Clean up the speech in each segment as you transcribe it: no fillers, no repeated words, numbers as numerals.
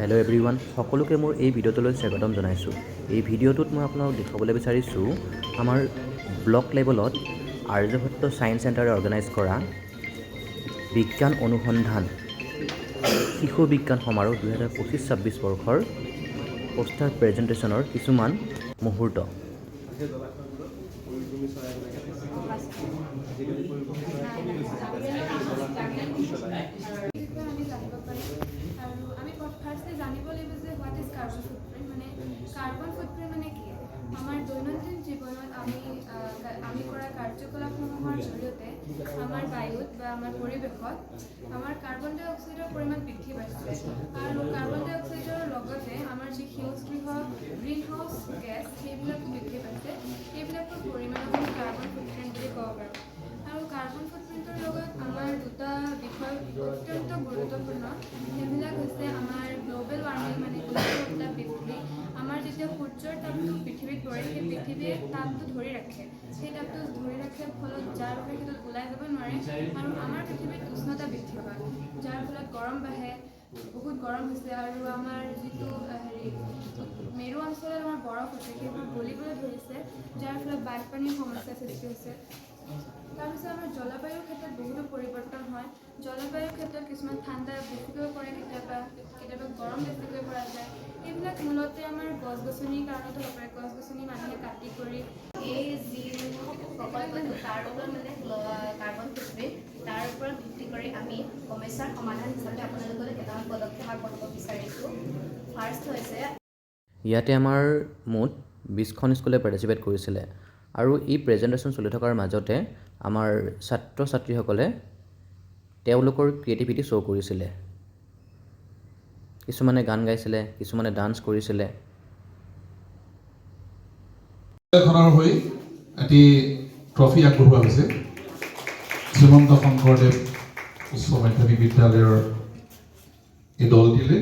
Hello' everyone, সকলোকে মোৰ এই ভিডিঅ'টোলৈ স্বাগতম জনাইছোঁ। এই ভিডিঅ'টোত মই আপোনালোকক দেখুৱাবলৈ বিচাৰিছোঁ আমাৰ ব্লক লেভেলত আৰ্যভট্ট ছায়েন্স চেণ্টাৰে অৰ্গেনাইজ কৰা বিজ্ঞান অনুসন্ধান শিশু বিজ্ঞান সমাৰোহ 2025-26 বৰ্ষৰ পোষ্টাৰ প্ৰেজেণ্টেশ্যনৰ কিছুমান মুহূৰ্ত। কাৰ্বন ফুটপ্ৰিণ্ট মানে কি? আমাৰ দৈনন্দিন জীৱনত আমি কৰা কাৰ্যকলাপসমূহৰ জৰিয়তে আমাৰ বায়ুত বা আমাৰ পৰিৱেশত আমাৰ কাৰ্বন ডাই অক্সাইডৰ পৰিমাণ বৃদ্ধি পাইছে আৰু কাৰ্বন ডাই অক্সাইডৰ লগতে আমাৰ যি সেউজগৃহ গ্ৰীণ হাউচ গেছ সেইবিলাকো বৃদ্ধি পাইছে। সেইবিলাকৰ পৰিমাণক আমি কাৰ্বন ফুটপ্ৰিণ্ট বুলি ক'ব পাৰোঁ। আৰু কাৰ্বন ফুটপ্ৰিণ্টৰ লগত আমাৰ দুটা বিষয় অত্যন্ত গুৰুত্বপূৰ্ণ। সেইবিলাক হৈছে আমাৰ গ্ল'বেল ৱাৰ্মিং মানে গোলকীয় উত্তাপ বৃদ্ধি। আমাৰ যেতিয়া সূৰ্যৰ তাপটো পৃথিৱীত পৰে সেই পৃথিৱীয়ে তাপটো ধৰি ৰাখে। সেই তাপটো ধৰি ৰখাৰ ফলত যাৰ বাবে সেইটো ওলাই যাব নোৱাৰে আৰু আমাৰ পৃথিৱীত উষ্ণতা বৃদ্ধি হয়, যাৰ ফলত গৰম বাঢ়ে, বহুত গৰম হৈছে আৰু আমাৰ যিটো মেৰু অঞ্চলত আমাৰ বৰফ আছে সেইবোৰ গলিবলৈ ধৰিছে, যাৰ ফলত বানপানীৰ সমস্যাৰ সৃষ্টি হৈছে। তাৰপিছত আমাৰ জলবায়ুৰ ক্ষেত্ৰত বহুতো পৰিৱৰ্তন হয়। জলবায়ুৰ ক্ষেত্ৰত কিছুমান ঠাণ্ডা বেছিকৈ পৰে, কেতিয়াবা গৰম বেছিকৈ পৰা যায়। এইবিলাক মূলতে আমাৰ গছ গছনিৰ কাৰণতো হ'ব পাৰে। গছ গছনি মানুহে কাটি কৰি এই যি প্ৰকল্পটো তাৰ ওপৰত মানে কাৰ্বন ফুটপ্ৰিণ্ট তাৰ ওপৰত ভিত্তি কৰি আমি সমস্যাৰ সমাধান হিচাপে আপোনালোকলৈ কেইটামান পদক্ষেপ আগবঢ়াব বিচাৰিছোঁ। ফাৰ্ষ্ট হৈছে ইয়াতে আমাৰ মুঠ 20খন স্কুলে পাৰ্টিচিপেট কৰিছিলে আৰু এই প্ৰেজেণ্টেশ্যন চলি থকাৰ মাজতে আমাৰ ছাত্ৰ ছাত্ৰীসকলে তেওঁলোকৰ ক্ৰিয়েটিভিটি শ্ব' কৰিছিলে। কিছুমানে গান গাইছিলে, কিছুমানে ডান্স কৰিছিলে। খনৰ হৈ এটি ট্ৰফি আগবঢ়োৱা হৈছে শ্ৰীমন্ত শংকৰদেৱ উচ্চ মাধ্যমিক বিদ্যালয়ৰ এই দলটিলৈ।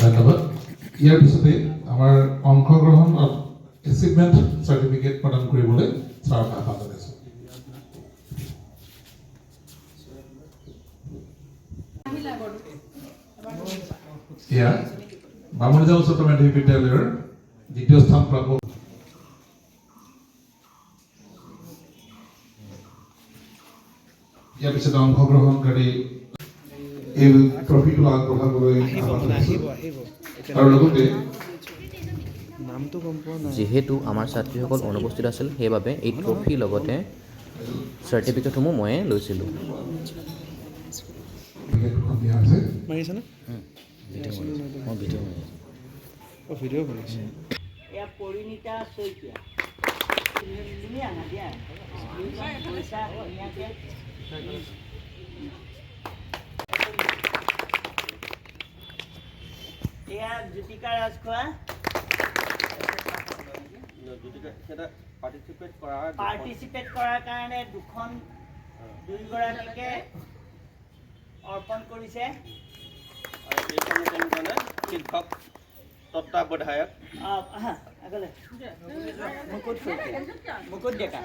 ধন্যবাদ। ইয়াৰ পিছতে আমাৰ অংশগ্ৰহণ এচিভমেণ্ট চাৰ্টিফিকেট প্ৰদান কৰিবলৈ ছাৰক আহ্বান জনাইছোঁ। এয়া বামুণীজাল উচ্চতৰ মাধ্যমিক বিদ্যালয়ৰ দ্বিতীয় স্থান প্ৰাপ্ত। ইয়াৰ পিছতে অংশগ্ৰহণকাৰী এই ট্ৰফিটো আগবঢ়াবলৈ আহ্বান জনাইছোঁ আৰু লগতে যিহেতু আমাৰ ছাত্ৰীসকল অনুপস্থিত আছিল, সেইবাবে এই ট্ৰফিৰ লগতে চাৰ্টিফিকেটসমূহ ময়ে লৈছিলোঁ। পৰিণীতা শইকীয়া এয়া জ্যোতিকা ৰাজখোৱা পাৰ্টিচিপেট কৰাৰ কাৰণে দুইগৰাকীকে অৰ্পণ কৰিছে। শিক্ষক তত্ত্বাৱধায়ক মুকুট ডেকা।